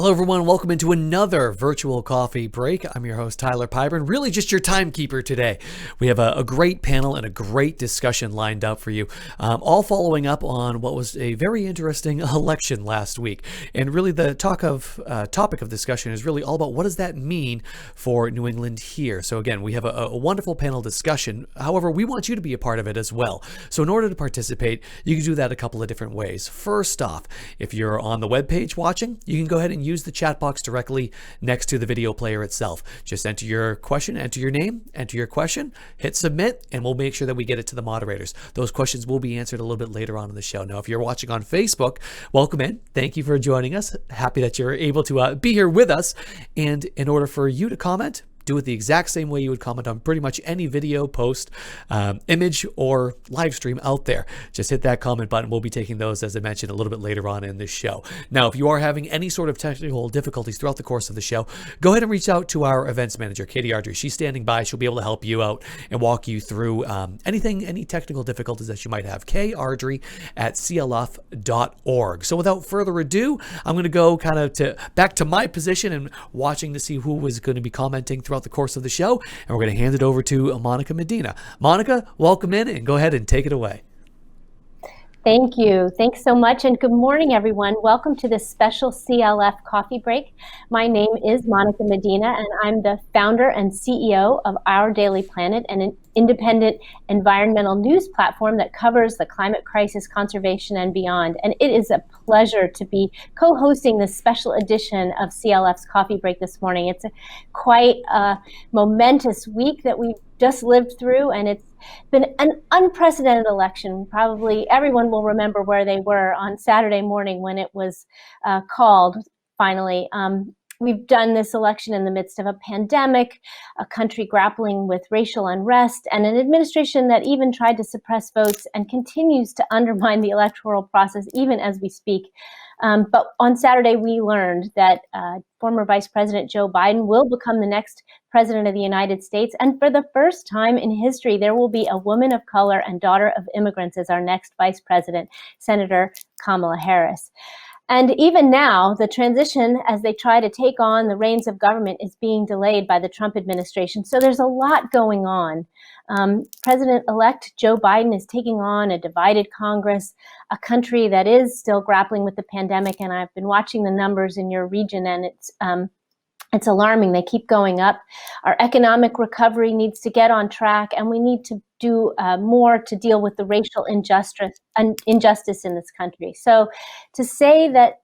Hello, everyone. Welcome into another virtual coffee break. I'm your host, Tyler Pyburn, really just your timekeeper today. We have a great panel and a great discussion lined up for you, all following up on what was a very interesting election last week. And really the topic of discussion is really all about what does that mean for New England here. So again, we have a wonderful panel discussion. However, we want you to be a part of it as well. So in order to participate, you can do that a couple of different ways. First off, if you're on the webpage watching, you can go ahead and use the chat box directly next to the video player itself. Just enter your question, enter your name, enter your question, hit submit, and we'll make sure that we get it to the moderators. Those questions will be answered a little bit later on in the show. Now, if you're watching on Facebook, welcome in. Thank you for joining us. Happy that you're able to be here with us. And in order for you to comment, do it the exact same way you would comment on pretty much any video, post, image, or live stream out there. Just hit that comment button. We'll be taking those, as I mentioned, a little bit later on in this show. Now, if you are having any sort of technical difficulties throughout the course of the show, go ahead and reach out to our events manager, Katie Ardrey. She's standing by. She'll be able to help you out and walk you through any technical difficulties that you might have. Ardrey at CLF.org. So without further ado, I'm going to go back to my position and watching to see who was going to be commenting throughout the course of the show, and we're going to hand it over to Monica Medina. Monica, welcome in, and go ahead and take it away. Thank you. Thanks so much, and good morning, everyone. Welcome to this special CLF coffee break. My name is Monica Medina, and I'm the founder and CEO of Our Daily Planet, an independent environmental news platform that covers the climate crisis, conservation, and beyond. And it is a pleasure to be co-hosting this special edition of CLF's Coffee Break this morning. It's quite a momentous week that we've just lived through, and it's been an unprecedented election. Probably everyone will remember where they were on Saturday morning when it was called finally. We've done this election in the midst of a pandemic, a country grappling with racial unrest, and an administration that even tried to suppress votes and continues to undermine the electoral process even as we speak. But on Saturday, we learned that former Vice President Joe Biden will become the next president of the United States. And for the first time in history, there will be a woman of color and daughter of immigrants as our next vice president, Senator Kamala Harris. And even now, the transition as they try to take on the reins of government is being delayed by the Trump administration. So there's a lot going on. President-elect Joe Biden is taking on a divided Congress, a country that is still grappling with the pandemic. And I've been watching the numbers in your region, and it's alarming. They keep going up. Our economic recovery needs to get on track, and we need to do more to deal with the racial injustice in this country. So to say that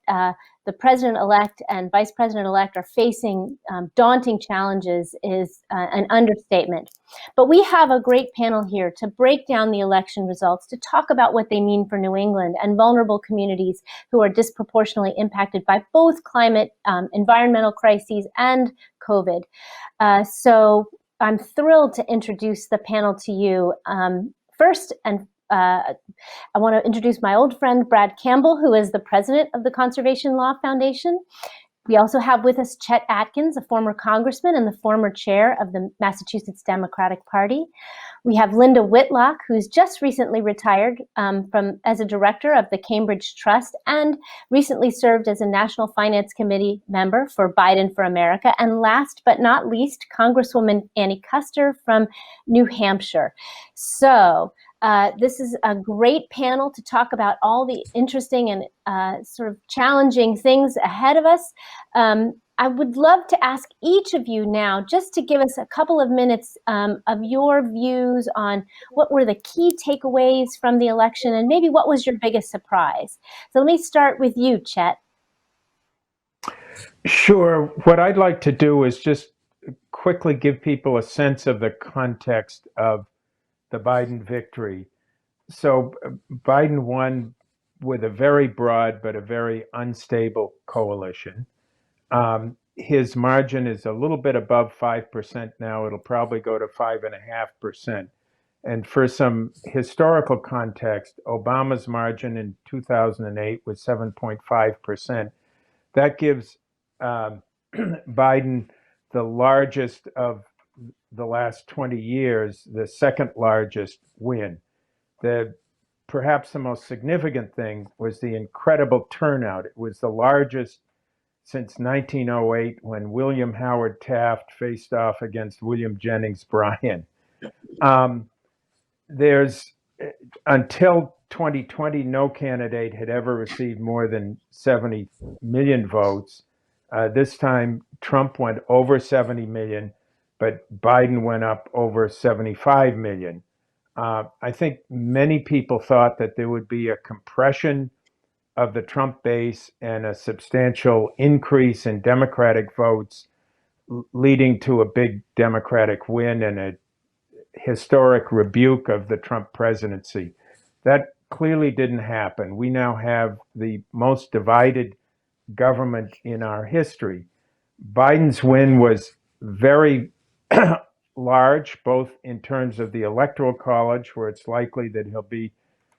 the president-elect and vice president-elect are facing daunting challenges is an understatement. But we have a great panel here to break down the election results, to talk about what they mean for New England and vulnerable communities who are disproportionately impacted by both climate, environmental crises, and COVID. So I'm thrilled to introduce the panel to you. First, I want to introduce my old friend, Brad Campbell, who is the president of the Conservation Law Foundation. We also have with us Chet Atkins, a former congressman and the former chair of the Massachusetts Democratic Party. We have Linda Whitlock, who's just recently retired as a director of the Cambridge Trust and recently served as a National Finance Committee member for Biden for America. And last but not least, Congresswoman Annie Kuster from New Hampshire. So this is a great panel to talk about all the interesting and sort of challenging things ahead of us. I would love to ask each of you now just to give us a couple of minutes of your views on what were the key takeaways from the election and maybe what was your biggest surprise. So let me start with you, Chet. Sure. What I'd like to do is just quickly give people a sense of the context of the Biden victory. So Biden won with a very broad but a very unstable coalition. His margin is a little bit above 5% now. It'll probably go to 5.5%. And for some historical context, Obama's margin in 2008 was 7.5%. That gives Biden the largest of the last 20 years, the second largest win. Perhaps the most significant thing was the incredible turnout. It was the largest since 1908 when William Howard Taft faced off against William Jennings Bryan. There's until 2020, no candidate had ever received more than 70 million votes. This time, Trump went over 70 million, but Biden went up over 75 million. I think many people thought that there would be a compression of the Trump base and a substantial increase in Democratic votes, leading to a big Democratic win and a historic rebuke of the Trump presidency. That clearly didn't happen. We now have the most divided government in our history. Biden's win was very large, both in terms of the Electoral College, where it's likely that he'll be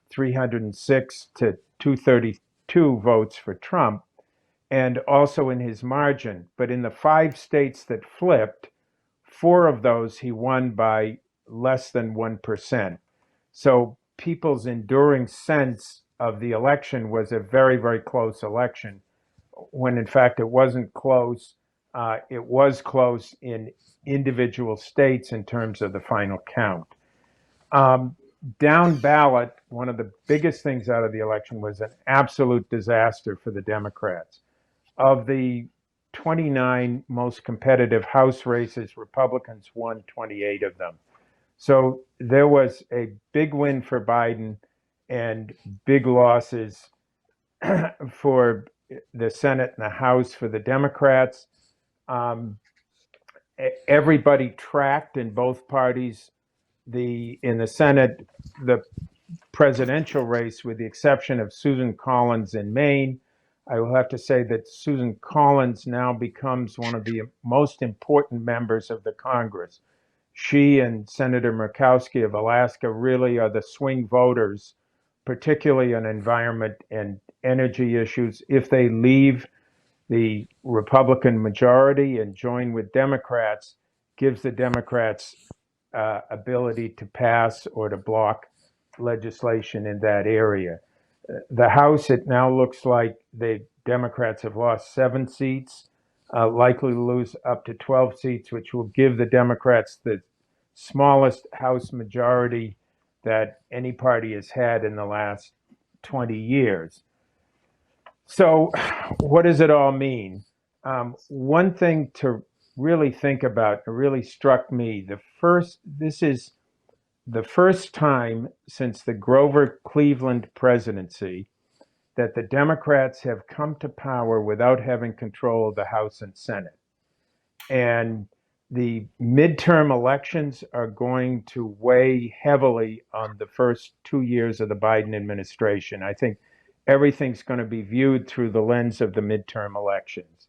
306 to 232 votes for Trump, and also in his margin. But in the 5 states that flipped, 4 of those he won by less than 1%. So people's enduring sense of the election was a very, very close election, when in fact it wasn't close. It was close in individual states in terms of the final count. Down ballot, one of the biggest things out of the election was an absolute disaster for the Democrats. Of the 29 most competitive House races, Republicans won 28 of them. So there was a big win for Biden and big losses for the Senate and the House for the Democrats. Everybody tracked in both parties in the Senate, the presidential race, with the exception of Susan Collins in Maine. I will have to say that Susan Collins now becomes one of the most important members of the Congress. She and Senator Murkowski of Alaska really are the swing voters, particularly on environment and energy issues. If they leave the Republican majority and join with Democrats, gives the Democrats ability to pass or to block legislation in that area. The House, it now looks like the Democrats have lost 7 seats, likely to lose up to 12 seats, which will give the Democrats the smallest House majority that any party has had in the last 20 years. So what does it all mean? One thing to really think about, it really struck me, this is the first time since the Grover Cleveland presidency that the Democrats have come to power without having control of the House and Senate. And the midterm elections are going to weigh heavily on the first 2 years of the Biden administration. I think everything's going to be viewed through the lens of the midterm elections.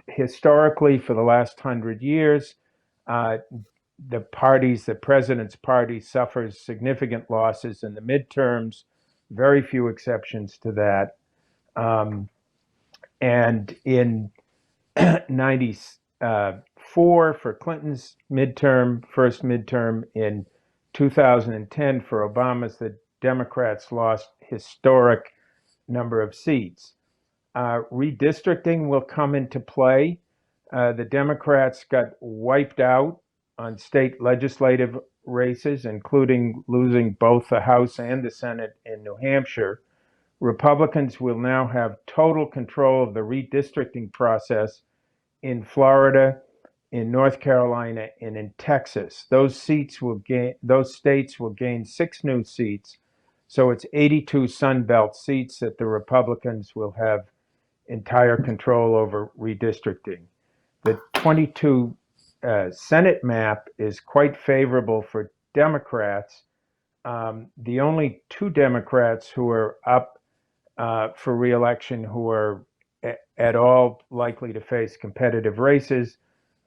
Historically, for the last 100 years, the president's party suffers significant losses in the midterms, very few exceptions to that. And in 94 for Clinton's first midterm, in 2010 for Obama's, the Democrats lost historic number of seats. Redistricting will come into play. The Democrats got wiped out on state legislative races, including losing both the House and the Senate in New Hampshire. Republicans will now have total control of the redistricting process in Florida, in North Carolina, and in Texas. Those states will gain 6 new seats. So it's 82 Sun Belt seats that the Republicans will have entire control over redistricting. The 22 Senate map is quite favorable for Democrats. The only 2 Democrats who are up for re-election who are at all likely to face competitive races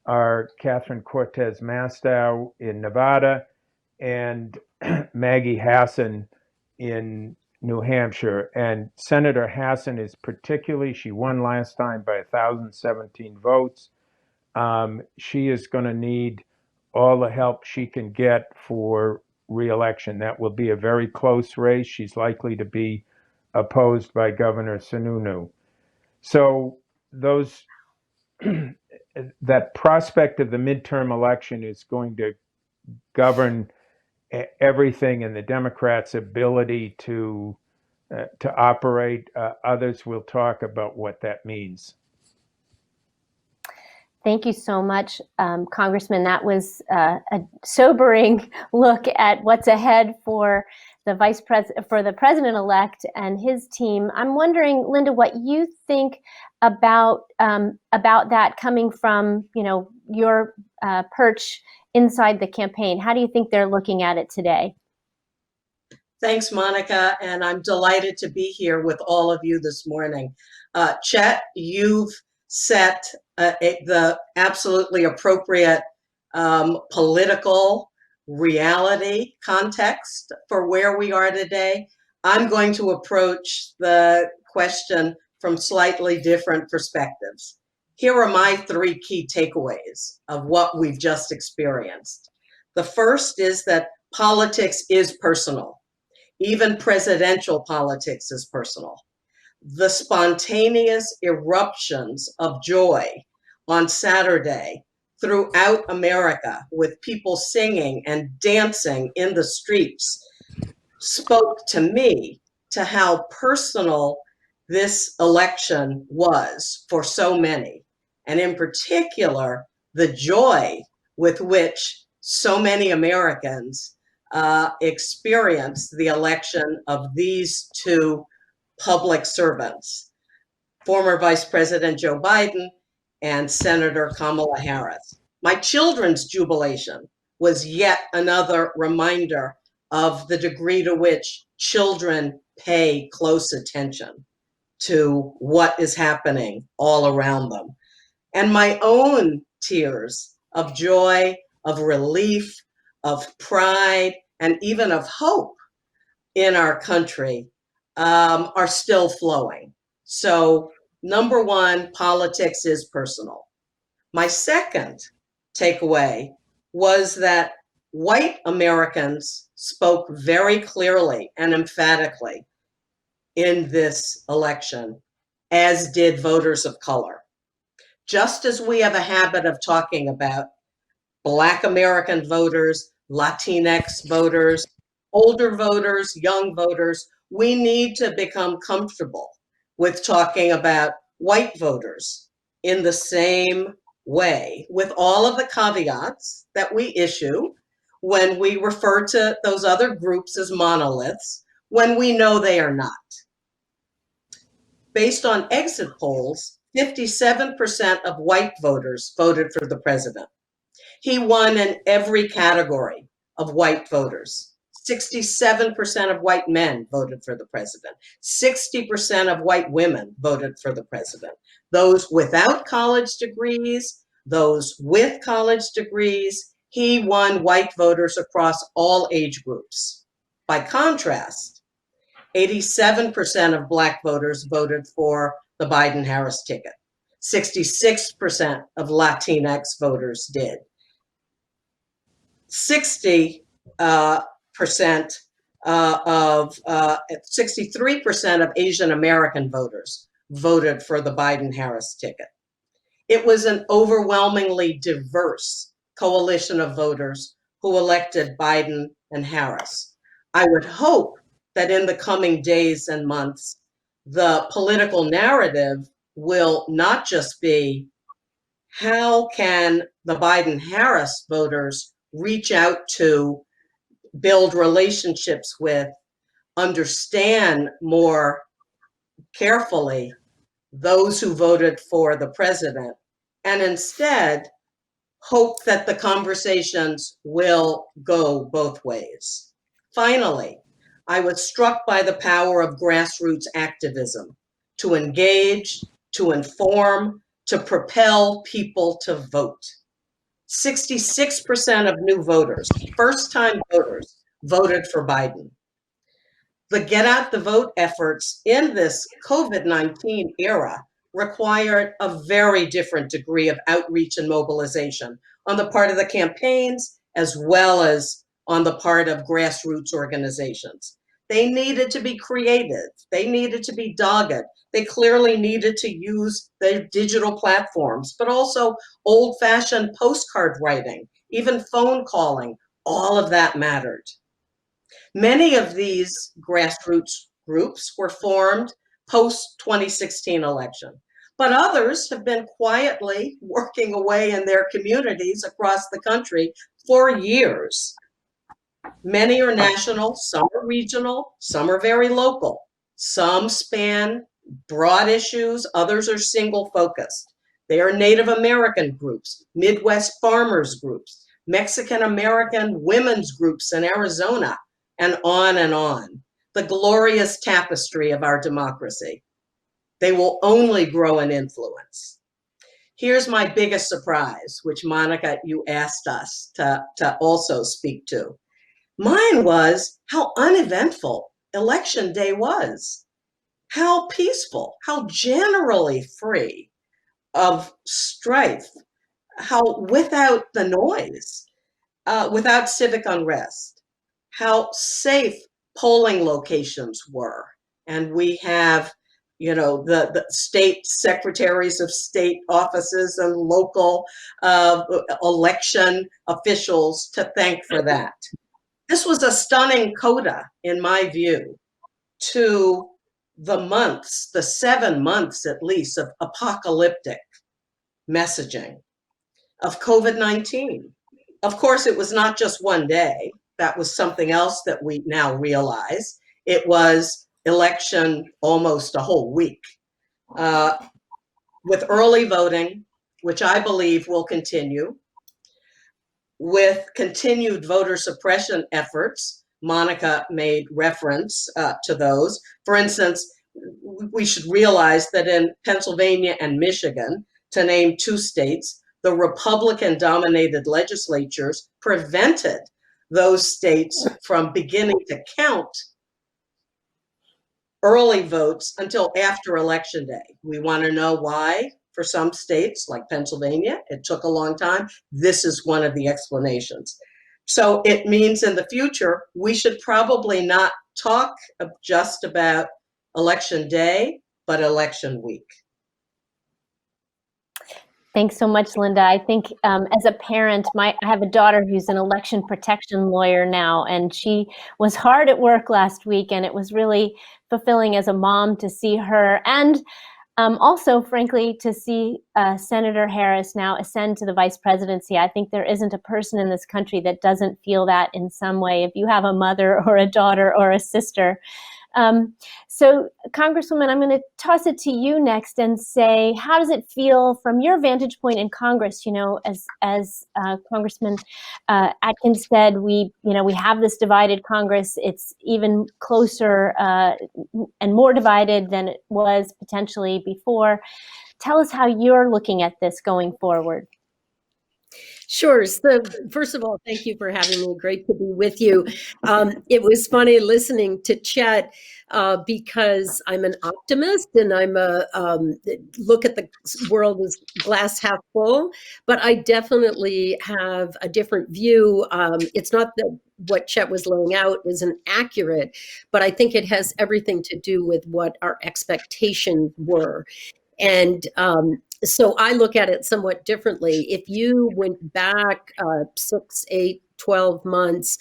are Catherine Cortez Masto in Nevada and Maggie Hassan in New Hampshire. And Senator Hassan is she won last time by 1,017 votes. She is going to need all the help she can get for re-election. That will be a very close race. She's likely to be opposed by Governor Sununu. So those that prospect of the midterm election is going to govern everything in the Democrats' ability to operate. Others will talk about what that means. Thank you so much, Congressman. That was a sobering look at what's ahead for the president-elect and his team. I'm wondering, Linda, what you think about that coming from your perch inside the campaign. How do you think they're looking at it today? Thanks, Monica, and I'm delighted to be here with all of you this morning. Chet, you've set the absolutely appropriate political reality context for where we are today. I'm going to approach the question from slightly different perspectives. Here are my 3 key takeaways of what we've just experienced. The first is that politics is personal. Even presidential politics is personal. The spontaneous eruptions of joy on Saturday throughout America with people singing and dancing in the streets spoke to me to how personal this election was for so many, and in particular, the joy with which so many Americans experienced the election of these 2 public servants, former Vice President Joe Biden and Senator Kamala Harris. My children's jubilation was yet another reminder of the degree to which children pay close attention to what is happening all around them. And my own tears of joy, of relief, of pride, and even of hope in our country are still flowing. So, number 1, politics is personal. My second takeaway was that white Americans spoke very clearly and emphatically in this election, as did voters of color. Just as we have a habit of talking about Black American voters, Latinx voters, older voters, young voters, we need to become comfortable with talking about white voters in the same way, with all of the caveats that we issue when we refer to those other groups as monoliths, when we know they are not. Based on exit polls, 57% of white voters voted for the president. He won in every category of white voters. 67% of white men voted for the president. 60% of white women voted for the president. Those without college degrees, those with college degrees, he won white voters across all age groups. By contrast, 87% of Black voters voted for the Biden-Harris ticket. 66% of Latinx voters did. 63% of Asian American voters voted for the Biden-Harris ticket. It was an overwhelmingly diverse coalition of voters who elected Biden and Harris. I would hope that in the coming days and months, the political narrative will not just be how can the Biden-Harris voters reach out to, build relationships with, understand more carefully those who voted for the president, and instead hope that the conversations will go both ways. Finally, I was struck by the power of grassroots activism to engage, to inform, to propel people to vote. 66% of new voters, first-time voters, voted for Biden. The get out the vote efforts in this COVID-19 era required a very different degree of outreach and mobilization on the part of the campaigns as well as on the part of grassroots organizations. They needed to be creative. They needed to be dogged. They clearly needed to use their digital platforms, but also old-fashioned postcard writing, even phone calling. All of that mattered. Many of these grassroots groups were formed post-2016 election, but others have been quietly working away in their communities across the country for years. Many are national, some are regional, some are very local. Some span broad issues, others are single focused. They are Native American groups, Midwest farmers groups, Mexican American women's groups in Arizona, and on and on. The glorious tapestry of our democracy. They will only grow in influence. Here's my biggest surprise, which Monica, you asked us to also speak to. Mine was how uneventful election day was, how peaceful, how generally free of strife, how without the noise, without civic unrest, how safe polling locations were. And we have, the state secretaries of state offices and local election officials to thank for that. This was a stunning coda, in my view, to the 7 months at least of apocalyptic messaging of COVID-19. Of course, it was not just one day. That was something else that we now realize. It was election almost a whole week, with early voting, which I believe will continue, with continued voter suppression efforts. Monica made reference to those. For instance, we should realize that in Pennsylvania and Michigan, to name two states, the Republican-dominated legislatures prevented those states from beginning to count early votes until after Election Day. We want to know why. For some states, like Pennsylvania, it took a long time. This is one of the explanations. So it means in the future, we should probably not talk just about Election Day, but election week. Thanks so much, Linda. I think as a parent, I have a daughter who's an election protection lawyer now, and she was hard at work last week, and it was really fulfilling as a mom to see her, and also, frankly, to see Senator Harris now ascend to the vice presidency. I think there isn't a person in this country that doesn't feel that in some way, if you have a mother or a daughter or a sister. So, Congresswoman, I'm going to toss it to you next and say, how does it feel from your vantage point in Congress? As Congressman Atkins said, we have this divided Congress. It's even closer and more divided than it was potentially before. Tell us how you're looking at this going forward. Sure. So first of all, thank you for having me. Great to be with you. It was funny listening to Chet because I'm an optimist and I'm look at the world as glass half full, but I definitely have a different view. It's not that what Chet was laying out isn't accurate, but I think it has everything to do with what our expectations were. And so I look at it somewhat differently. If you went back 6, 8, 12 months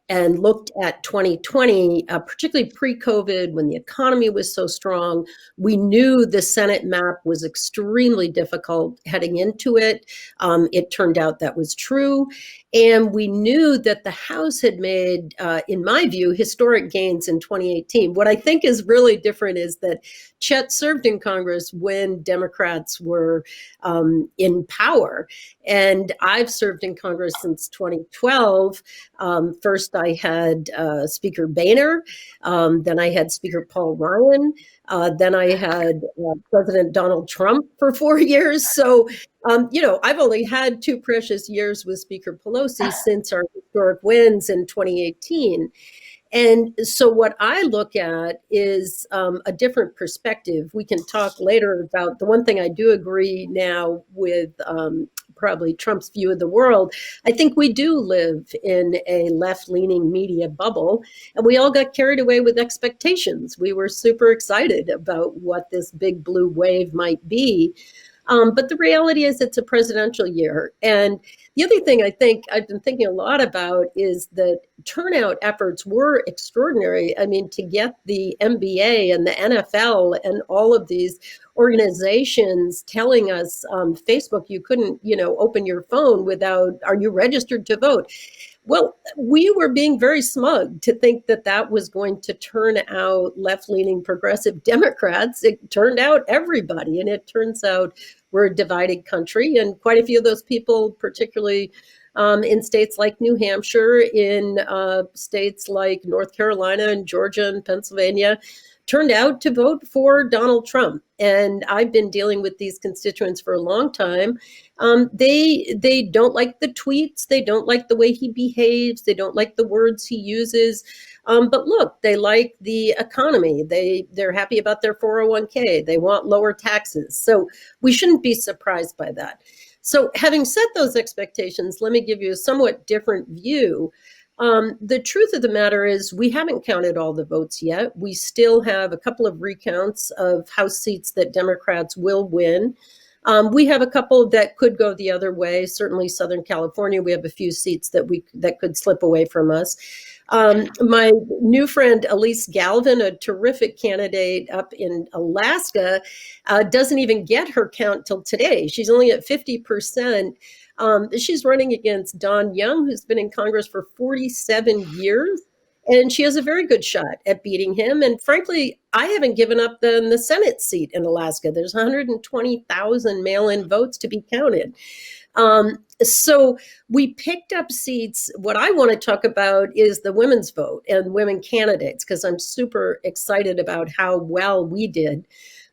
and looked at 2020, particularly pre-COVID, when the economy was so strong, we knew the Senate map was extremely difficult heading into it. It turned out that was true. And we knew that the House had made, in my view, historic gains in 2018. What I think is really different is that Chet served in Congress when Democrats were in power. And I've served in Congress since 2012. First, I had Speaker Boehner. Then I had Speaker Paul Ryan. Then I had President Donald Trump for 4 years. So, I've only had 2 precious years with Speaker Pelosi since our historic wins in 2018. And so what I look at is a different perspective. We can talk later about the one thing I do agree now with probably Trump's view of the world. I think we do live in a left-leaning media bubble, and we all got carried away with expectations. We were super excited about what this big blue wave might be. But the reality is it's a presidential year. And the other thing I think I've been thinking a lot about is that turnout efforts were extraordinary. I mean, to get the NBA and the NFL and all of these organizations telling us Facebook, you couldn't, open your phone without, are you registered to vote? Well, we were being very smug to think that that was going to turn out left-leaning progressive Democrats. It turned out everybody, and it turns out we're a divided country, and quite a few of those people, particularly in states like New Hampshire, in states like North Carolina and Georgia and Pennsylvania, turned out to vote for Donald Trump. And I've been dealing with these constituents for a long time. They don't like the tweets. They don't like the way he behaves. They don't like the words he uses. But look, they like the economy. They're happy about their 401k. They want lower taxes. So we shouldn't be surprised by that. So having set those expectations, let me give you a somewhat different view. The truth of the matter is we haven't counted all the votes yet. We still have a couple of recounts of House seats that Democrats will win. We have a couple that could go the other way. Certainly Southern California, we have a few seats that could slip away from us. My new friend, Elise Galvin, a terrific candidate up in Alaska, doesn't even get her count till today. She's only at 50%. She's running against Don Young, who's been in Congress for 47 years. And she has a very good shot at beating him. And frankly, I haven't given up the Senate seat in Alaska. There's 120,000 mail-in votes to be counted. So we picked up seats. What I want to talk about is the women's vote and women candidates, because I'm super excited about how well we did.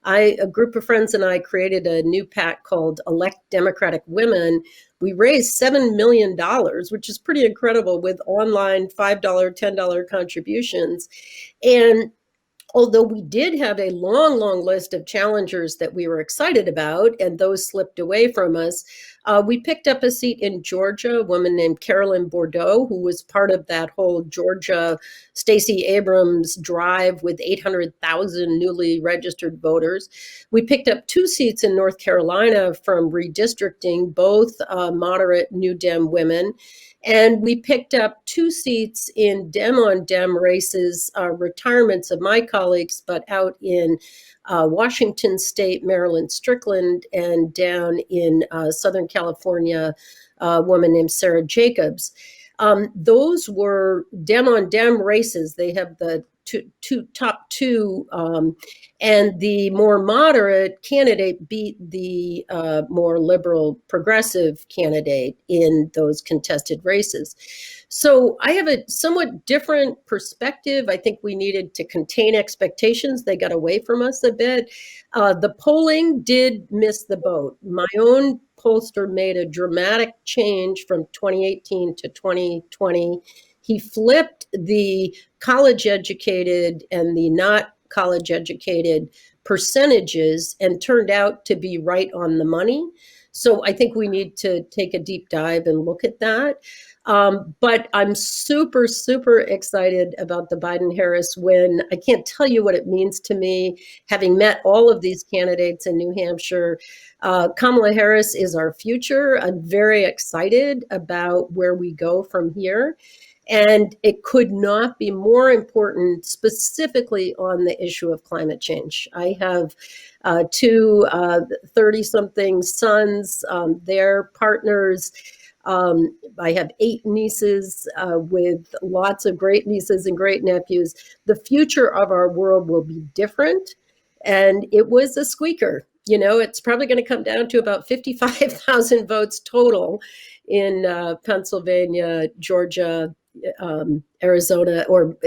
A group of friends and I created a new PAC called Elect Democratic Women. We raised $7 million, which is pretty incredible, with online $5, $10 contributions. And although we did have a long, long list of challengers that we were excited about, and those slipped away from us, we picked up a seat in Georgia, a woman named Carolyn Bordeaux, who was part of that whole Georgia Stacey Abrams drive with 800,000 newly registered voters. We picked up 2 seats in North Carolina from redistricting, both moderate New Dem women. And we picked up 2 seats in Dem-on-Dem races, retirements of my colleagues, but out in Washington State, Maryland Strickland, and down in Southern California, a woman named Sarah Jacobs. Those were Dem-on-Dem races. They have the top two, and the more moderate candidate beat the more liberal progressive candidate in those contested races. So I have a somewhat different perspective. I think we needed to contain expectations. They got away from us a bit. The polling did miss the boat. My own pollster made a dramatic change from 2018 to 2020. He flipped the college-educated and the not college-educated percentages and turned out to be right on the money. So I think we need to take a deep dive and look at that. But I'm super, super excited about the Biden-Harris win. I can't tell you what it means to me, having met all of these candidates in New Hampshire. Kamala Harris is our future. I'm very excited about where we go from here. And it could not be more important, specifically on the issue of climate change. I have 2 30-something sons, their partners. I have 8 nieces with lots of great nieces and great nephews. The future of our world will be different. And it was a squeaker. You know, it's probably going to come down to about 55,000 votes total in Pennsylvania, Georgia, Arizona, or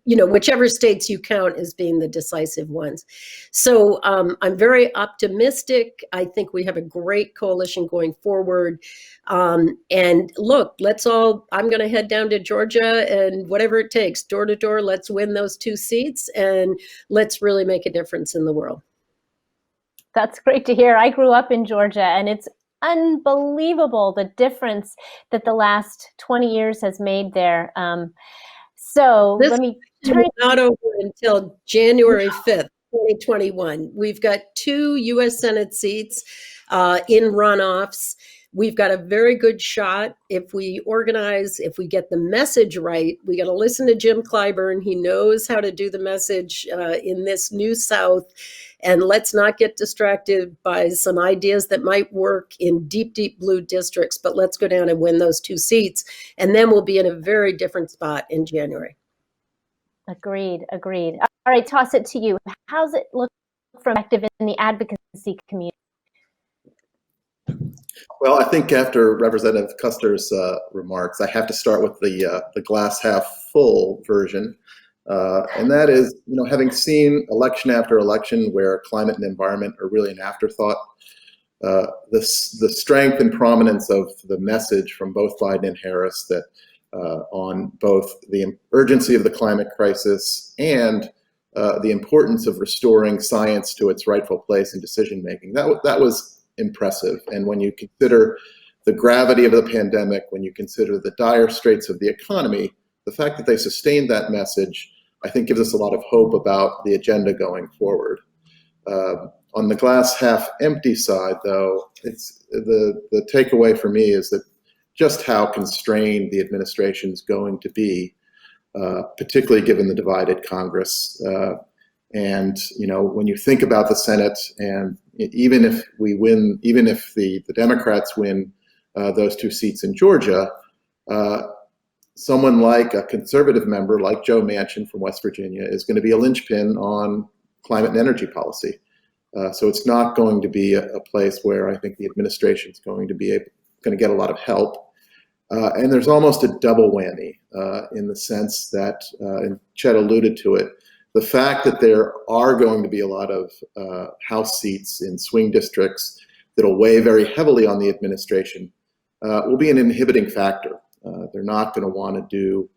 whichever states you count as being the decisive ones. So I'm very optimistic. I think we have a great coalition going forward. And look, I'm going to head down to Georgia, and whatever it takes, door to door, let's win those 2 seats, and let's really make a difference in the world. That's great to hear. I grew up in Georgia, and it's unbelievable the difference that the last 20 years has made there. So this let me turn. Not over until January 5th, 2021. We've got 2 U.S. Senate seats in runoffs. We've got a very good shot if we organize, if we get the message right. We got to listen to Jim Clyburn. He knows how to do the message in this new South. And let's not get distracted by some ideas that might work in deep, deep blue districts, but let's go down and win those 2 seats. And then we'll be in a very different spot in January. Agreed. All right, toss it to you. How's it look from active in the advocacy community? Well, I think after Representative Kuster's remarks, I have to start with the glass half full version. And that is, having seen election after election where climate and environment are really an afterthought, the strength and prominence of the message from both Biden and Harris that on both the urgency of the climate crisis and the importance of restoring science to its rightful place in decision making, that was impressive. And when you consider the gravity of the pandemic, when you consider the dire straits of the economy, the fact that they sustained that message, I think, gives us a lot of hope about the agenda going forward. On the glass half empty side, though, it's the takeaway for me is that just how constrained the administration is going to be, particularly given the divided Congress. And when you think about the Senate, and even if we win, even if the Democrats win those 2 seats in Georgia, someone like a conservative member like Joe Manchin from West Virginia is going to be a linchpin on climate and energy policy. So it's not going to be a place where I think the administration is going to get a lot of help. And there's almost a double whammy in the sense that, and Chet alluded to it, the fact that there are going to be a lot of House seats in swing districts that'll weigh very heavily on the administration will be an inhibiting factor. They're not going to want to do,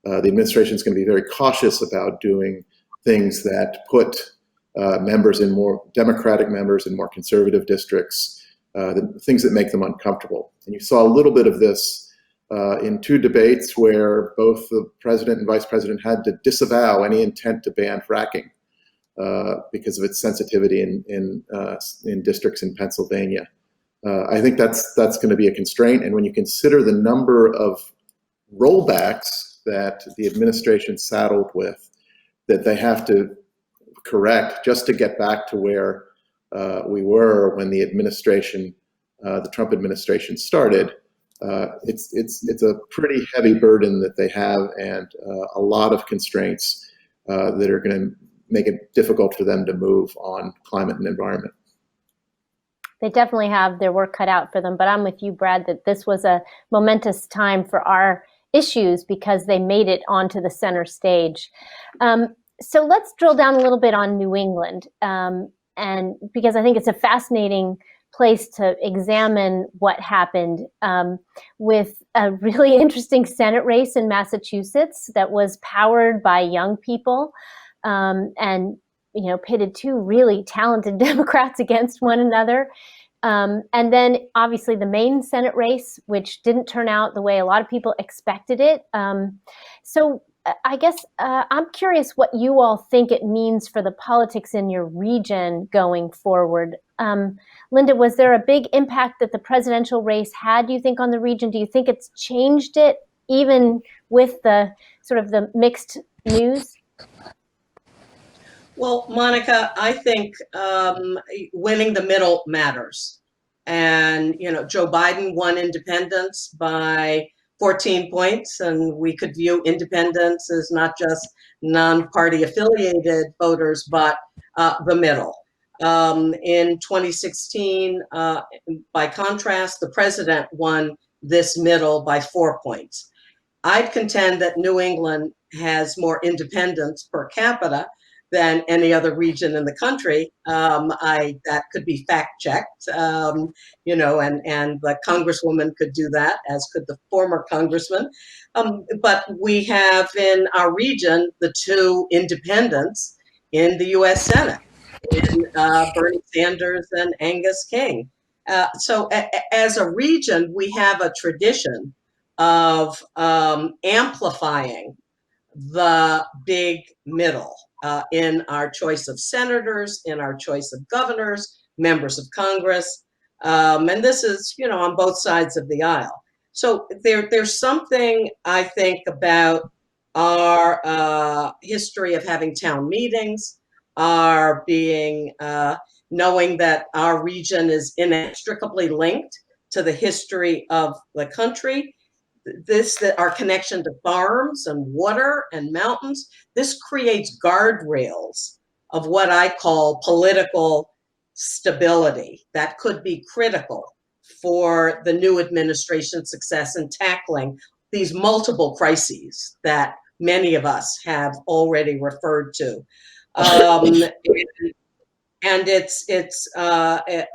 the administration is going to be very cautious about doing things that put Democratic members in more conservative districts, things that make them uncomfortable. And you saw a little bit of this in 2 debates where both the president and vice president had to disavow any intent to ban fracking because of its sensitivity in districts in Pennsylvania. I think that's going to be a constraint. And when you consider the number of rollbacks that the administration saddled with, that they have to correct just to get back to where we were when the Trump administration started, it's a pretty heavy burden that they have, and a lot of constraints that are going to make it difficult for them to move on climate and environment. They definitely have their work cut out for them, but I'm with you, Brad, that this was a momentous time for our issues because they made it onto the center stage. So let's drill down a little bit on New England, and because I think it's a fascinating place to examine what happened with a really interesting Senate race in Massachusetts that was powered by young people and pitted 2 really talented Democrats against one another. And then obviously the main Senate race, which didn't turn out the way a lot of people expected it. So I guess I'm curious what you all think it means for the politics in your region going forward. Linda, was there a big impact that the presidential race had, do you think, on the region? Do you think it's changed it, even with the sort of the mixed news? Well, Monica, I think winning the middle matters. And, Joe Biden won independents by 14 points, and we could view independents as not just non-party affiliated voters, but the middle. In 2016, by contrast, the president won this middle by 4 points. I'd contend that New England has more independence per capita than any other region in the country. That could be fact checked, and the Congresswoman could do that, as could the former Congressman. But we have in our region the two independents in the U.S. Senate, in Bernie Sanders and Angus King. So as a region, we have a tradition of amplifying the big middle in our choice of senators, in our choice of governors, members of Congress. And this is, on both sides of the aisle. So there's something, I think, about our history of having town meetings, our being, knowing that our region is inextricably linked to the history of the country. That our connection to farms and water and mountains, this creates guardrails of what I call political stability that could be critical for the new administration's success in tackling these multiple crises that many of us have already referred to. And its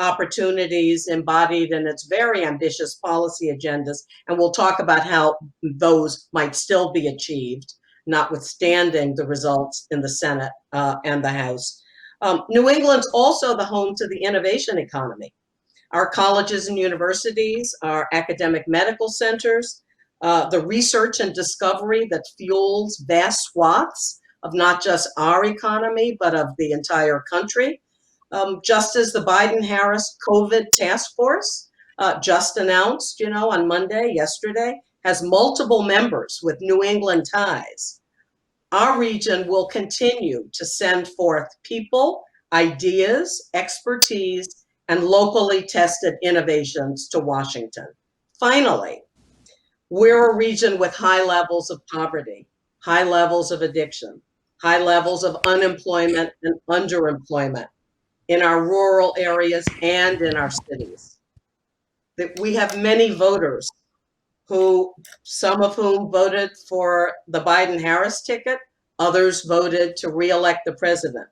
opportunities embodied in its very ambitious policy agendas. And we'll talk about how those might still be achieved, notwithstanding the results in the Senate and the House. New England's also the home to the innovation economy. Our colleges and universities, our academic medical centers, the research and discovery that fuels vast swaths of not just our economy, but of the entire country. Just as the Biden-Harris COVID task force just announced, on Monday, yesterday, has multiple members with New England ties. Our region will continue to send forth people, ideas, expertise, and locally tested innovations to Washington. Finally, we're a region with high levels of poverty, high levels of addiction, high levels of unemployment and underemployment in our rural areas and in our cities. That we have many voters some of whom voted for the Biden-Harris ticket, others voted to re-elect the president,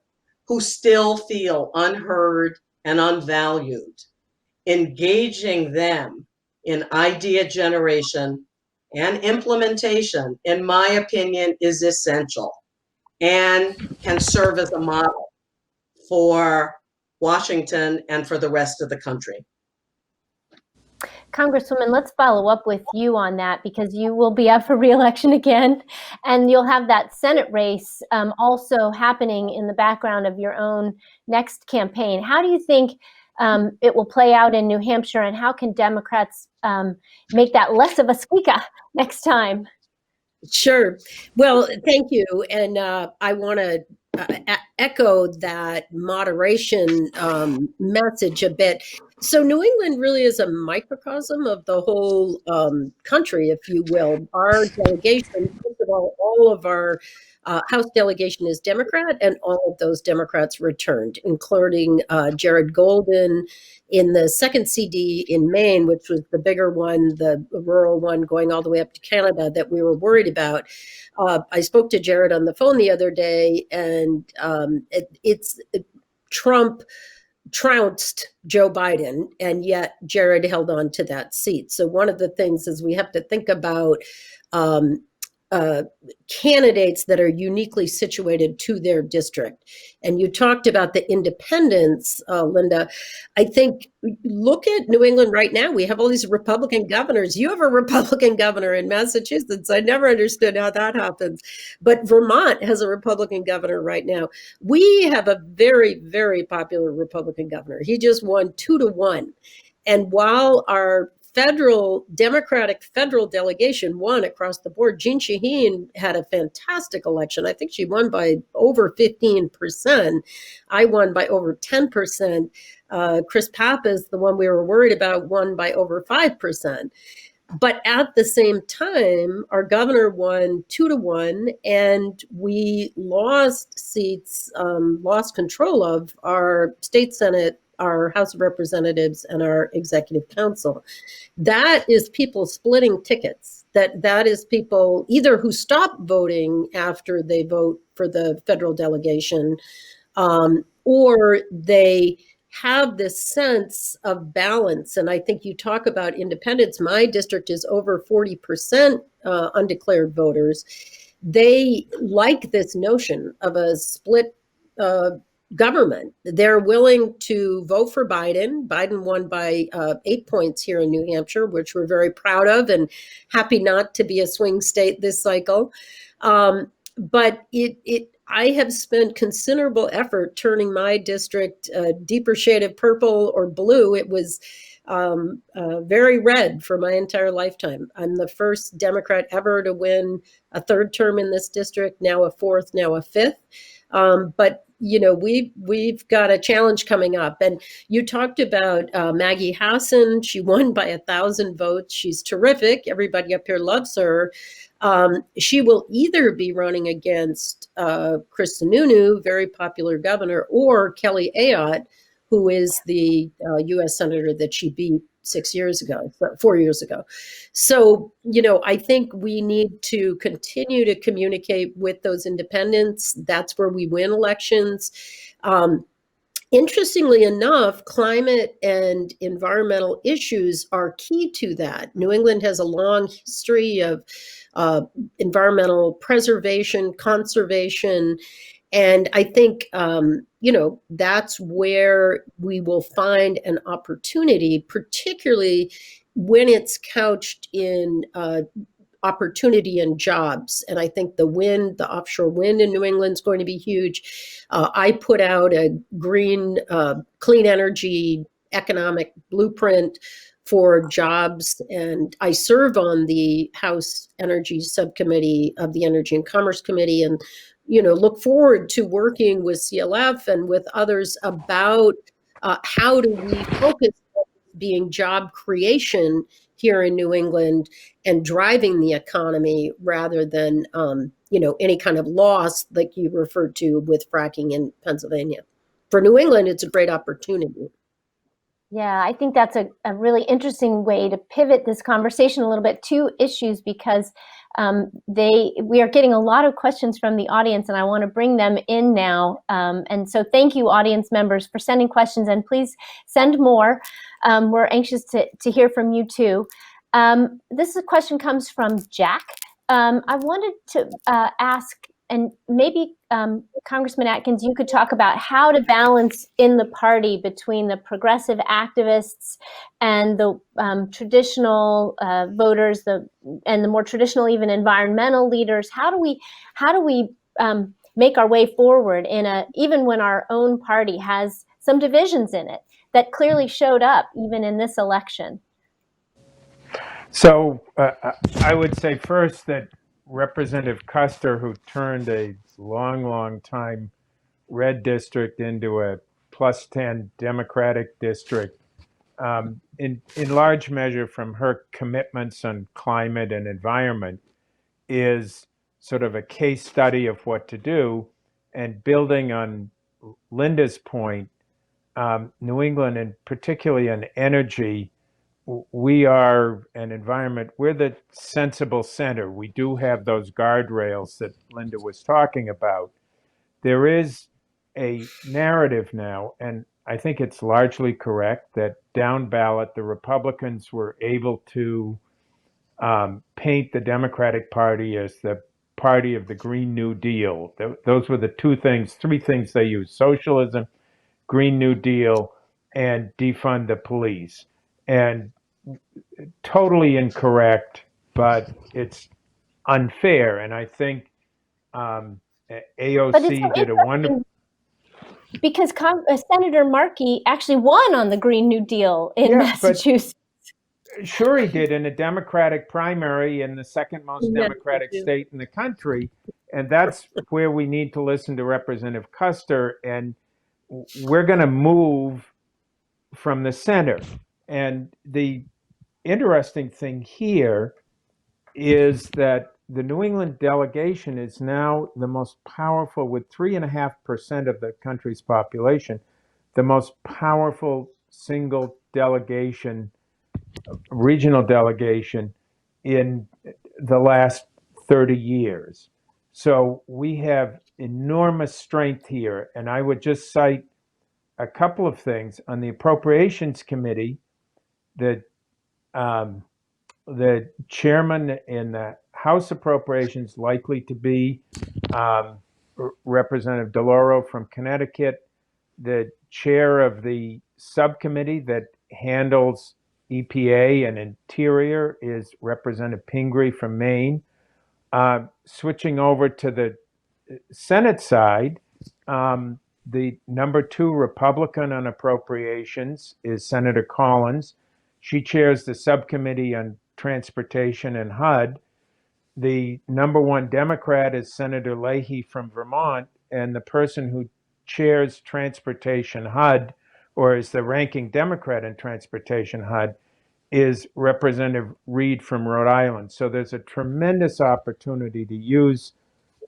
who still feel unheard and unvalued. Engaging them in idea generation and implementation, in my opinion, is essential and can serve as a model for Washington and for the rest of the country. Congresswoman, let's follow up with you on that, because you will be up for re-election again, and you'll have that Senate race also happening in the background of your own next campaign. How do you think it will play out in New Hampshire, and how can Democrats make that less of a squeaker next time? Sure. Well, thank you. And I want to echo that moderation message a bit. So New England really is a microcosm of the whole country, if you will. Our delegation, first of all of our House delegation is Democrat, and all of those Democrats returned, including Jared Golden in the second CD in Maine, which was the bigger one, the rural one going all the way up to Canada that we were worried about. I spoke to Jared on the phone the other day, and Trump trounced Joe Biden, and yet Jared held on to that seat. So one of the things is we have to think about candidates that are uniquely situated to their district. And you talked about the independents, Linda. I think, look at New England right now. We have all these Republican governors. You have a Republican governor in Massachusetts. I never understood how that happens. But Vermont has a Republican governor right now. We have a very, very popular Republican governor. He just won 2-1. And while our Democratic federal delegation won across the board, Jeanne Shaheen had a fantastic election. I think she won by over 15%. I won by over 10%. Chris Pappas, the one we were worried about, won by over 5%. But at the same time, our governor won 2-1, and we lost seats, lost control of our state Senate, our House of Representatives, and our Executive Council. That is people splitting tickets. That is people either who stop voting after they vote for the federal delegation, or they have this sense of balance. And I think you talk about independents. My district is over 40% undeclared voters. They like this notion of a split government. They're willing to vote for Biden. Biden won by 8 points here in New Hampshire, which we're very proud of and happy not to be a swing state this cycle. But I have spent considerable effort turning my district a deeper shade of purple or blue. It was very red for my entire lifetime. I'm the first Democrat ever to win a third term in this district, now a fourth, now a fifth. But we've got a challenge coming up. And you talked about Maggie Hassan. She won by 1,000 votes. She's terrific. Everybody up here loves her. She will either be running against Chris Sununu, very popular governor, or Kelly Ayotte, who is the U.S. senator that she beat 4 years ago. So, I think we need to continue to communicate with those independents. That's where we win elections. Interestingly enough, climate and environmental issues are key to that. New England has a long history of environmental preservation, conservation, and I think, that's where we will find an opportunity, particularly when it's couched in opportunity and jobs. And I think the offshore wind in New England is going to be huge. I put out a green, clean energy economic blueprint for jobs, and I serve on the House Energy Subcommittee of the Energy and Commerce Committee, and look forward to working with CLF and with others about how do we focus on being job creation here in New England and driving the economy rather than, any kind of loss like you referred to with fracking in Pennsylvania. For New England, it's a great opportunity. Yeah, I think that's a really interesting way to pivot this conversation a little bit to issues, because we are getting a lot of questions from the audience, and I want to bring them in now. And so thank you, audience members, for sending questions, and please send more. We're anxious to hear from you too. This question comes from Jack. I wanted to ask, and maybe Congressman Atkins, you could talk about how to balance in the party between the progressive activists and the traditional voters, and the more traditional, even environmental leaders. How do we make our way forward even when our own party has some divisions in it that clearly showed up even in this election? So I would say first that Representative Kuster, who turned a long time red district into a +10 Democratic district, in large measure from her commitments on climate and environment, is sort of a case study of what to do. And building on Linda's point, New England, and particularly on energy, we are an environment, we're the sensible center. We do have those guardrails that Linda was talking about. There is a narrative now, and I think it's largely correct, that down ballot, the Republicans were able to paint the Democratic Party as the party of the Green New Deal. Those were the three things they used: socialism, Green New Deal, and defund the police. And totally incorrect, but it's unfair. And I think AOC did a wonderful... Because Senator Markey actually won on the Green New Deal in Massachusetts. Sure he did, in a Democratic primary in the second most Democratic state in the country. And that's where we need to listen to Representative Kuster. And we're going to move from the center. And the interesting thing here is that the New England delegation is now the most powerful, with 3.5% of the country's population, the most powerful single delegation, regional delegation in the last 30 years. So we have enormous strength here. And I would just cite a couple of things. On the Appropriations Committee, the chairman in the House Appropriations, likely to be Representative DeLauro from Connecticut. The chair of the subcommittee that handles EPA and Interior is Representative Pingree from Maine. Switching over to the Senate side, the number 2 Republican on appropriations is Senator Collins. She chairs the subcommittee on transportation and HUD. The number 1 Democrat is Senator Leahy from Vermont, and the person who chairs transportation HUD, or is the ranking Democrat in transportation HUD, is Representative Reed from Rhode Island. So there's a tremendous opportunity to use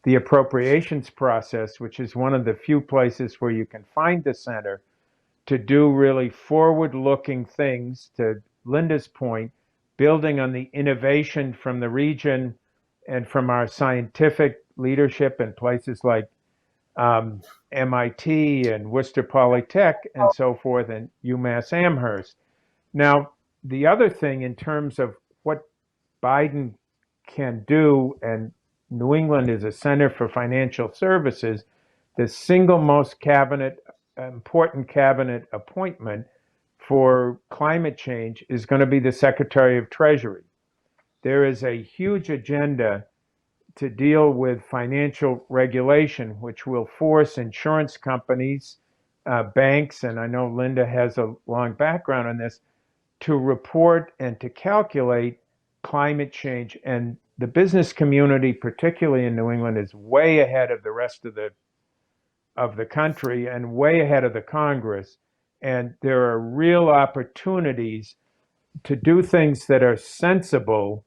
the appropriations process, which is one of the few places where you can find the center, to do really forward-looking things, to Linda's point, building on the innovation from the region and from our scientific leadership in places like MIT and Worcester Polytech and so forth, and UMass Amherst. Now, the other thing in terms of what Biden can do, and New England is a center for financial services, the single most important cabinet appointment for climate change is going to be the Secretary of Treasury. There is a huge agenda to deal with financial regulation, which will force insurance companies, banks, and I know Linda has a long background on this, to report and to calculate climate change. And the business community, particularly in New England, is way ahead of the rest of the country and way ahead of the Congress. And there are real opportunities to do things that are sensible,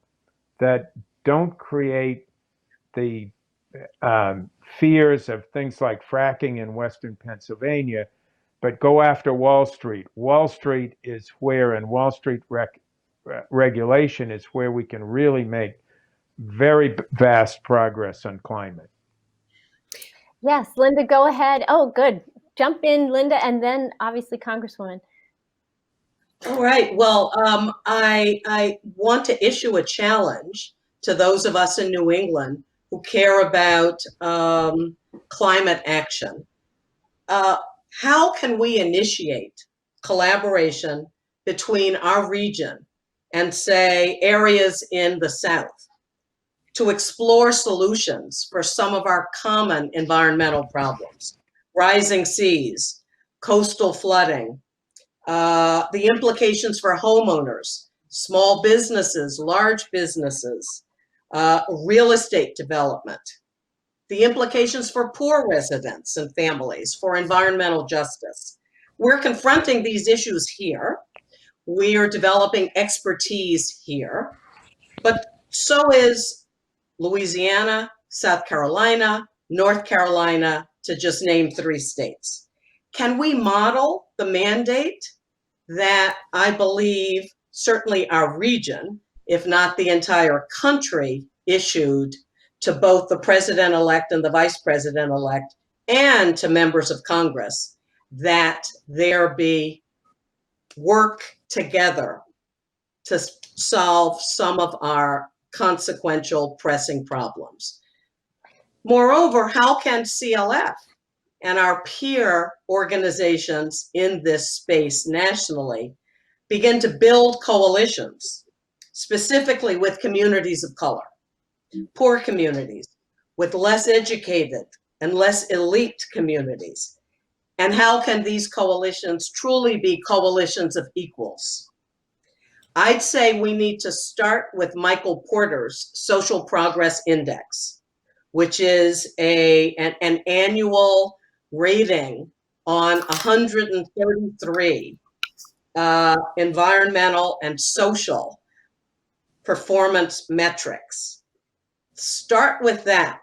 that don't create the fears of things like fracking in Western Pennsylvania, but go after Wall Street. Wall Street is where, and Wall Street regulation is where we can really make very vast progress on climate. Yes, Linda, go ahead. Oh, good. Jump in, Linda, and then obviously Congresswoman. All right. Well, I want to issue a challenge to those of us in New England who care about climate action. How can we initiate collaboration between our region and, say, areas in the South to explore solutions for some of our common environmental problems? Rising seas, coastal flooding, the implications for homeowners, small businesses, large businesses, real estate development, the implications for poor residents and families, for environmental justice. We're confronting these issues here. We are developing expertise here, but so is Louisiana, South Carolina, North Carolina, to just name 3 states. Can we model the mandate that I believe certainly our region, if not the entire country, issued to both the president-elect and the vice president-elect and to members of Congress, that there be work together to solve some of our consequential pressing problems? Moreover, how can CLF and our peer organizations in this space nationally begin to build coalitions, specifically with communities of color, poor communities, with less educated and less elite communities? And how can these coalitions truly be coalitions of equals? I'd say we need to start with Michael Porter's Social Progress Index, which is an annual rating on 133 environmental and social performance metrics. Start with that,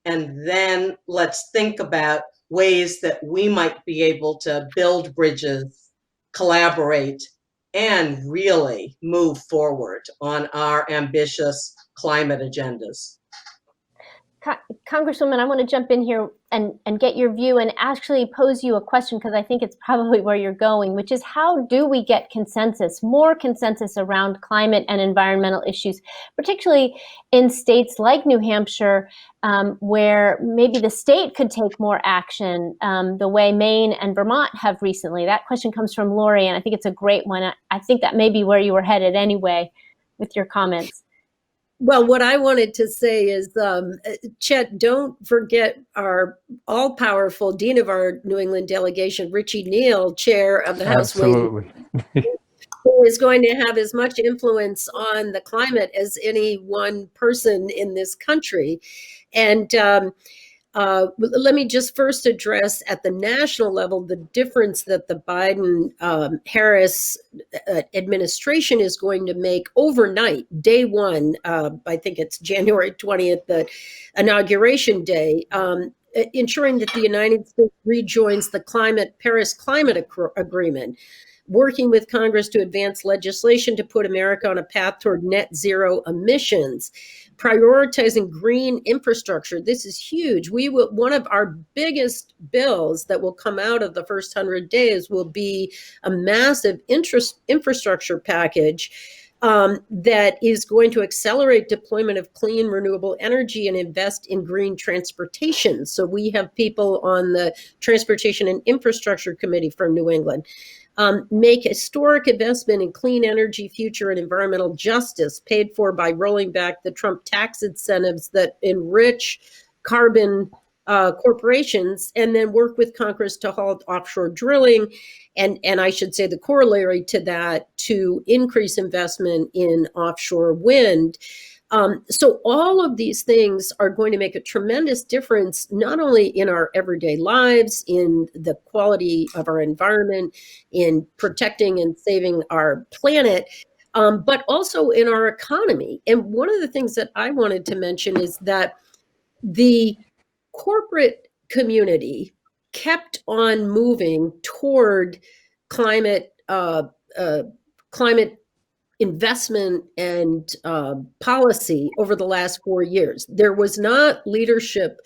and then let's think about ways that we might be able to build bridges, collaborate, and really move forward on our ambitious climate agendas. Congresswoman, I want to jump in here and get your view and actually pose you a question, because I think it's probably where you're going, which is, how do we get consensus, more consensus around climate and environmental issues, particularly in states like New Hampshire, where maybe the state could take more action the way Maine and Vermont have recently? That question comes from Lori, and I think it's a great one. I think that may be where you were headed anyway with your comments. Well, what I wanted to say is, Chet, don't forget our all-powerful dean of our New England delegation, Richie Neal, chair of the House Ways, who is going to have as much influence on the climate as any one person in this country. And let me just first address at the national level the difference that the Biden-Harris administration is going to make overnight, day one. I think it's January 20th, the inauguration day, ensuring that the United States rejoins the Paris Climate Agreement, working with Congress to advance legislation to put America on a path toward net zero emissions, prioritizing green infrastructure. This is huge. One of our biggest bills that will come out of the first 100 days will be a massive infrastructure package that is going to accelerate deployment of clean, renewable energy and invest in green transportation. So we have people on the Transportation and Infrastructure Committee from New England. Make historic investment in clean energy future and environmental justice, paid for by rolling back the Trump tax incentives that enrich carbon corporations, and then work with Congress to halt offshore drilling. And I should say the corollary to that, to increase investment in offshore wind. So all of these things are going to make a tremendous difference, not only in our everyday lives, in the quality of our environment, in protecting and saving our planet, but also in our economy. And one of the things that I wanted to mention is that the corporate community kept on moving toward climate investment and policy over the last 4 years. There was not leadership,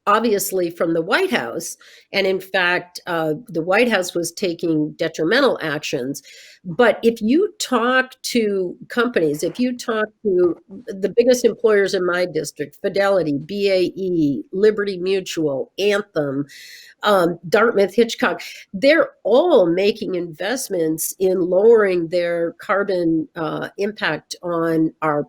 obviously, from the White House. And in fact, the White House was taking detrimental actions. But if you talk to companies, if you talk to the biggest employers in my district, Fidelity, BAE, Liberty Mutual, Anthem, Dartmouth, Hitchcock, they're all making investments in lowering their carbon impact on our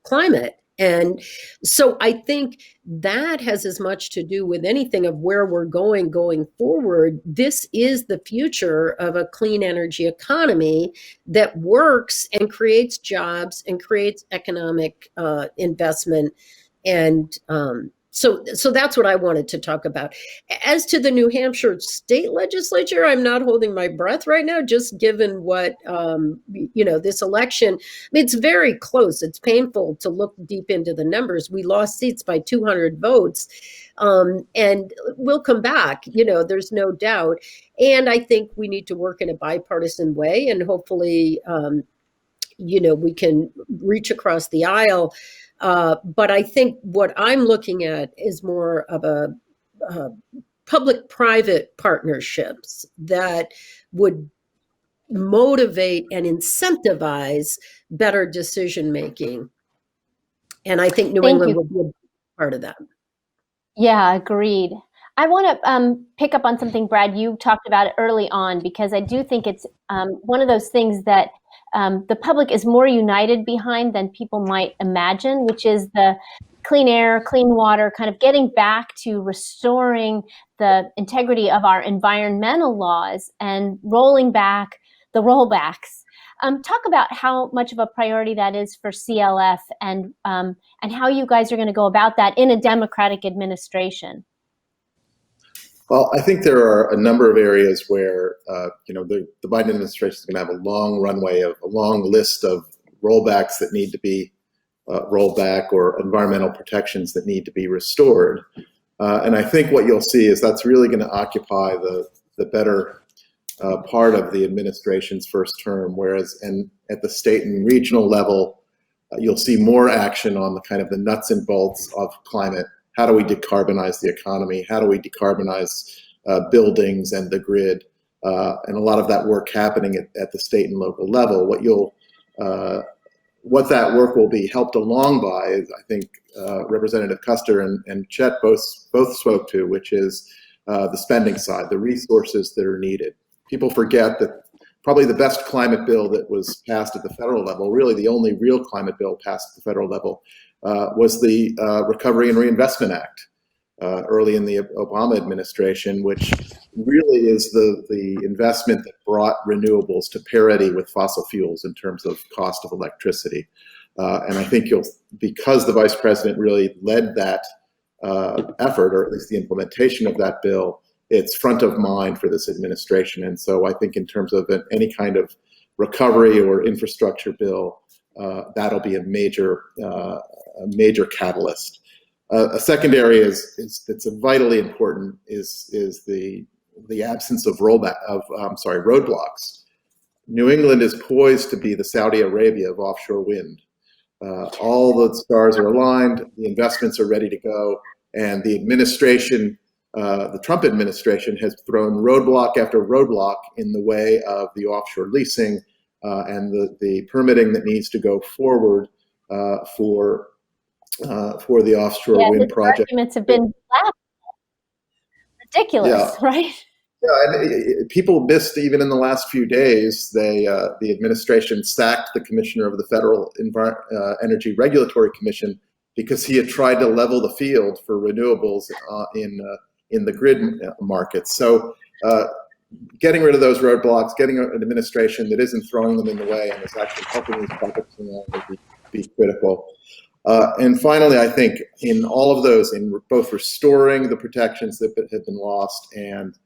climate. And so I think that has as much to do with anything of where we're going forward. This is the future of a clean energy economy that works and creates jobs and creates economic investment. And so that's what I wanted to talk about. As to the New Hampshire state legislature, I'm not holding my breath right now, just given what, this election, I mean, it's very close. It's painful to look deep into the numbers. We lost seats by 200 votes, and we'll come back, there's no doubt. And I think we need to work in a bipartisan way, and hopefully, we can reach across the aisle. But I think what I'm looking at is more of a public-private partnerships that would motivate and incentivize better decision-making. And I think New England would be a part of that. Yeah, agreed. I want to pick up on something, Brad, you talked about early on, because I do think it's one of those things that the public is more united behind than people might imagine, which is the clean air, clean water, kind of getting back to restoring the integrity of our environmental laws and rolling back the rollbacks. Talk about how much of a priority that is for CLF, and how you guys are going to go about that in a Democratic administration. Well, I think there are a number of areas where, the Biden administration is going to have a long runway of a long list of rollbacks that need to be rolled back, or environmental protections that need to be restored. And I think what you'll see is that's really going to occupy the better part of the administration's first term, whereas at the state and regional level, you'll see more action on the kind of the nuts and bolts of climate. How do we decarbonize the economy? How do we decarbonize buildings and the grid? And a lot of that work happening at the state and local level. What that work will be helped along by is, I think, Representative Kuster and Chet both spoke to, which is the spending side, the resources that are needed. People forget that probably the best climate bill that was passed at the federal level, really the only real climate bill passed at the federal level, was the Recovery and Reinvestment Act early in the Obama administration, which really is the investment that brought renewables to parity with fossil fuels in terms of cost of electricity. And I think because the vice president really led that effort, or at least the implementation of that bill, it's front of mind for this administration. And so I think in terms of any kind of recovery or infrastructure bill, that'll be a major catalyst. A second area that's vitally important is the absence of roadblocks. New England is poised to be the Saudi Arabia of offshore wind. All the stars are aligned, the investments are ready to go, and the administration, the Trump administration, has thrown roadblock after roadblock in the way of the offshore leasing and the permitting that needs to go forward for the offshore wind project. Arguments have been ridiculous, right? Yeah, and people missed, even in the last few days, the administration sacked the commissioner of the Federal Energy Regulatory Commission because he had tried to level the field for renewables in the grid market. So getting rid of those roadblocks, getting an administration that isn't throwing them in the way and is actually helping these projects along would be critical. And finally, I think in all of those, in both restoring the protections that have been lost and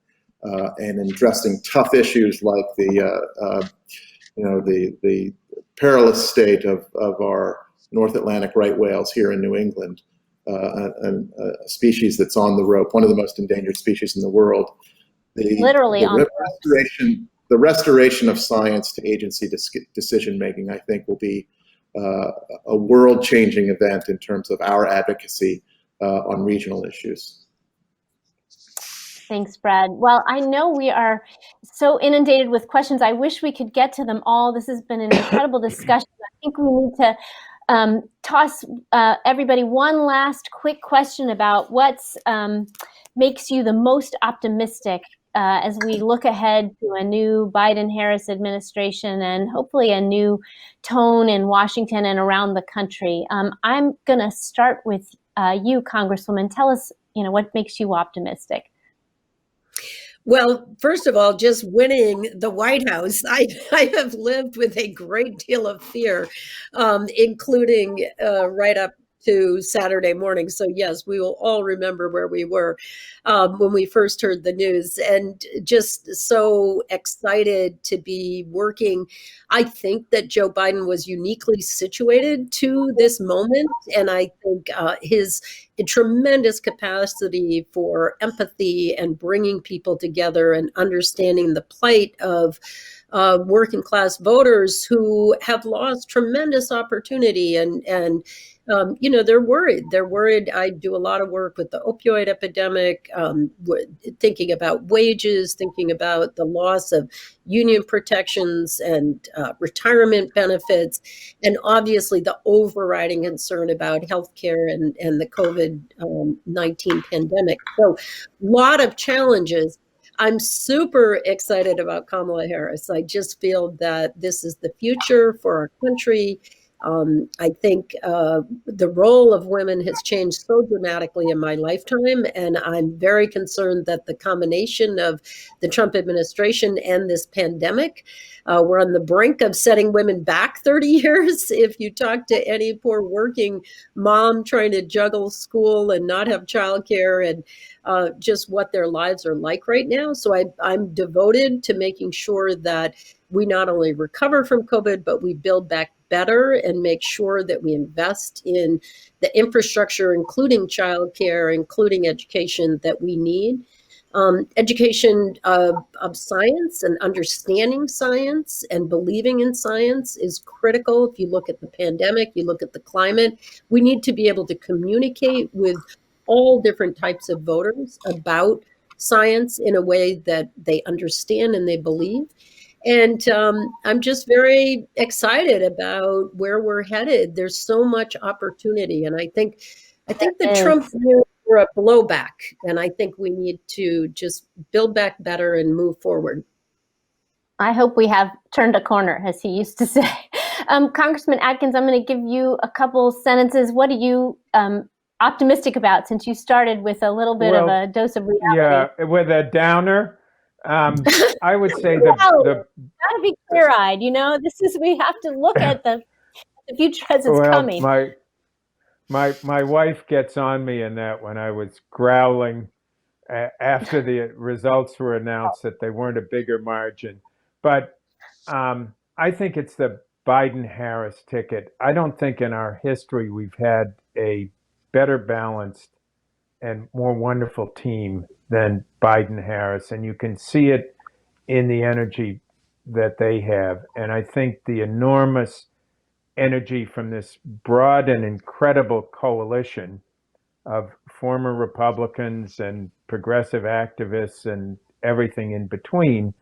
in addressing tough issues like the perilous state of our North Atlantic right whales here in New England, a species that's on the rope, one of the most endangered species in the world. The restoration of science to agency decision making, I think, will be a world-changing event in terms of our advocacy on regional issues. Thanks, Brad. Well, I know we are so inundated with questions. I wish we could get to them all. This has been an incredible discussion. I think we need to toss everybody one last quick question about what makes you the most optimistic as we look ahead to a new Biden-Harris administration and hopefully a new tone in Washington and around the country. I'm going to start with you, Congresswoman. Tell us, what makes you optimistic? Well, first of all, just winning the White House, I have lived with a great deal of fear, including right up to Saturday morning. So yes, we will all remember where we were when we first heard the news, and just so excited to be working. I think that Joe Biden was uniquely situated to this moment, and I think his tremendous capacity for empathy and bringing people together and understanding the plight of working class voters who have lost tremendous opportunity and they're worried. They're worried. I do a lot of work with the opioid epidemic, thinking about wages, thinking about the loss of union protections and retirement benefits, and obviously the overriding concern about healthcare and the COVID-19 pandemic. So a lot of challenges. I'm super excited about Kamala Harris. I just feel that this is the future for our country. I think the role of women has changed so dramatically in my lifetime, and I'm very concerned that the combination of the Trump administration and this pandemic, we're on the brink of setting women back 30 years. If you talk to any poor working mom trying to juggle school and not have childcare and just what their lives are like right now. So I'm devoted to making sure that we not only recover from COVID, but we build back better and make sure that we invest in the infrastructure, including childcare, including education that we need. Education of science and understanding science and believing in science is critical. If you look at the pandemic, you look at the climate, we need to be able to communicate with all different types of voters about science in a way that they understand and they believe. And I'm just very excited about where we're headed. There's so much opportunity, and I think the Trump years were a blowback, and I think we need to just build back better and move forward. I hope we have turned a corner, as he used to say. Congressman Atkins, I'm going to give you a couple sentences. What are you optimistic about, since you started with a little bit of a dose of reality? Yeah, with a downer. I would say gotta be clear-eyed. We have to look at the future as it's coming. My wife gets on me in that when I was growling after the results were announced that they weren't a bigger margin. But I think it's the Biden-Harris ticket. I don't think in our history we've had a better balanced and more wonderful team than Biden-Harris. And you can see it in the energy that they have. And I think the enormous energy from this broad and incredible coalition of former Republicans and progressive activists and everything in between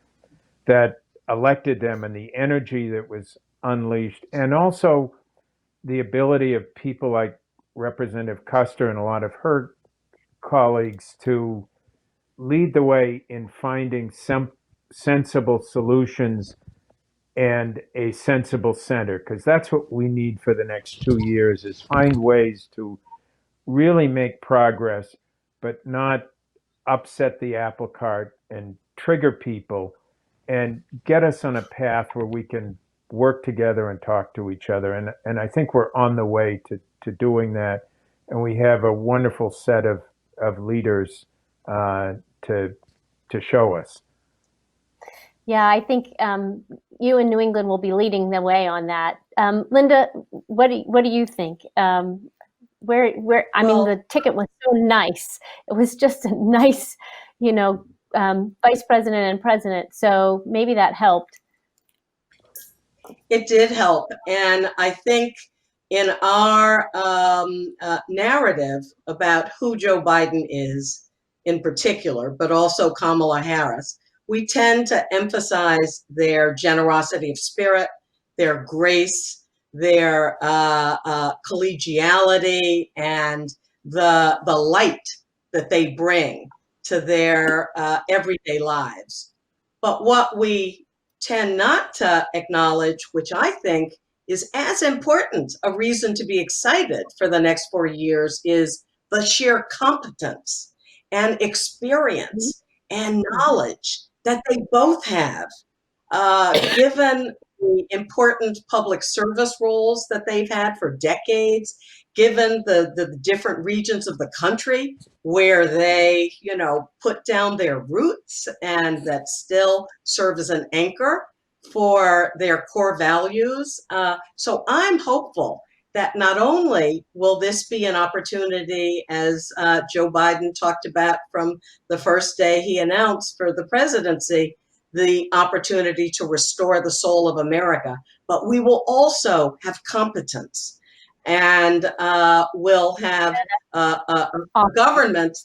that elected them, and the energy that was unleashed, and also the ability of people like Representative Kuster and a lot of her colleagues to lead the way in finding some sensible solutions and a sensible center, because that's what we need for the next 2 years, is find ways to really make progress, but not upset the apple cart and trigger people, and get us on a path where we can work together and talk to each other. And I think we're on the way to doing that. And we have a wonderful set of leaders to show us. Yeah, I think you in New England will be leading the way on that. Linda, what do you think? The ticket was so nice. It was just a nice, vice president and president. So maybe that helped. It did help. And I think in our narrative about who Joe Biden is in particular, but also Kamala Harris, we tend to emphasize their generosity of spirit, their grace, their collegiality, and the light that they bring to their everyday lives. But what we tend not to acknowledge, which I think is as important a reason to be excited for the next 4 years, is the sheer competence and experience and knowledge that they both have, given the important public service roles that they've had for decades, given the different regions of the country where they, put down their roots and that still serve as an anchor for their core values. So I'm hopeful that not only will this be an opportunity, as Joe Biden talked about from the first day he announced for the presidency, the opportunity to restore the soul of America, but we will also have competence, and we'll have a government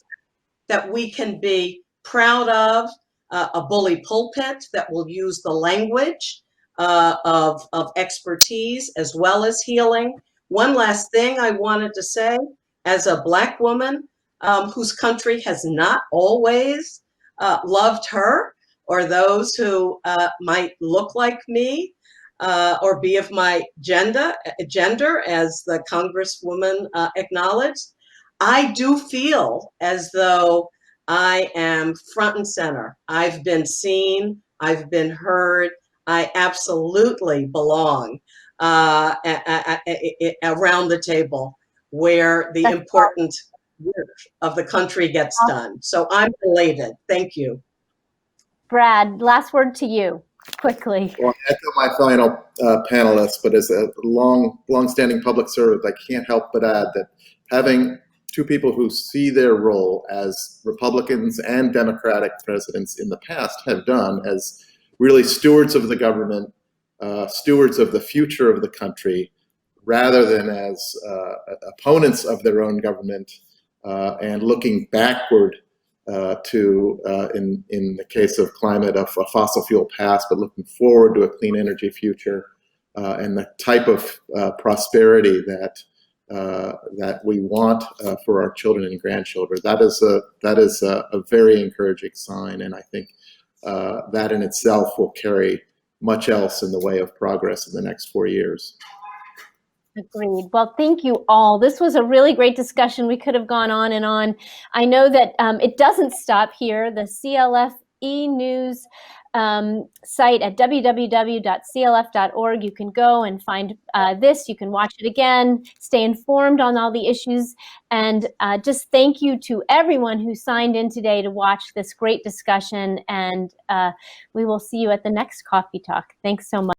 that we can be proud of, a bully pulpit that will use the language of expertise as well as healing. One last thing I wanted to say, as a Black woman whose country has not always loved her, or those who might look like me, or be of my gender, as the Congresswoman acknowledged, I do feel as though I am front and center. I've been seen, I've been heard, I absolutely belong around the table where the important work of the country gets done. So I'm elated. Thank you. Brad, last word to you, quickly. Well, I echo my final panelists, but as a long-standing public servant, I can't help but add that having two people who see their role, as Republicans and Democratic presidents in the past have done, as really stewards of the government, stewards of the future of the country, rather than as opponents of their own government and looking backward to, in the case of climate, a fossil fuel past, but looking forward to a clean energy future and the type of prosperity that we want for our children and grandchildren. That is a very encouraging sign, and I think that in itself will carry much else in the way of progress in the next 4 years. Agreed. Well, thank you all. This was a really great discussion. We could have gone on and on. I know that it doesn't stop here. The CLF e-news site at www.clf.org. You can go and find this. You can watch it again, stay informed on all the issues. And just thank you to everyone who signed in today to watch this great discussion. And we will see you at the next Coffee Talk. Thanks so much.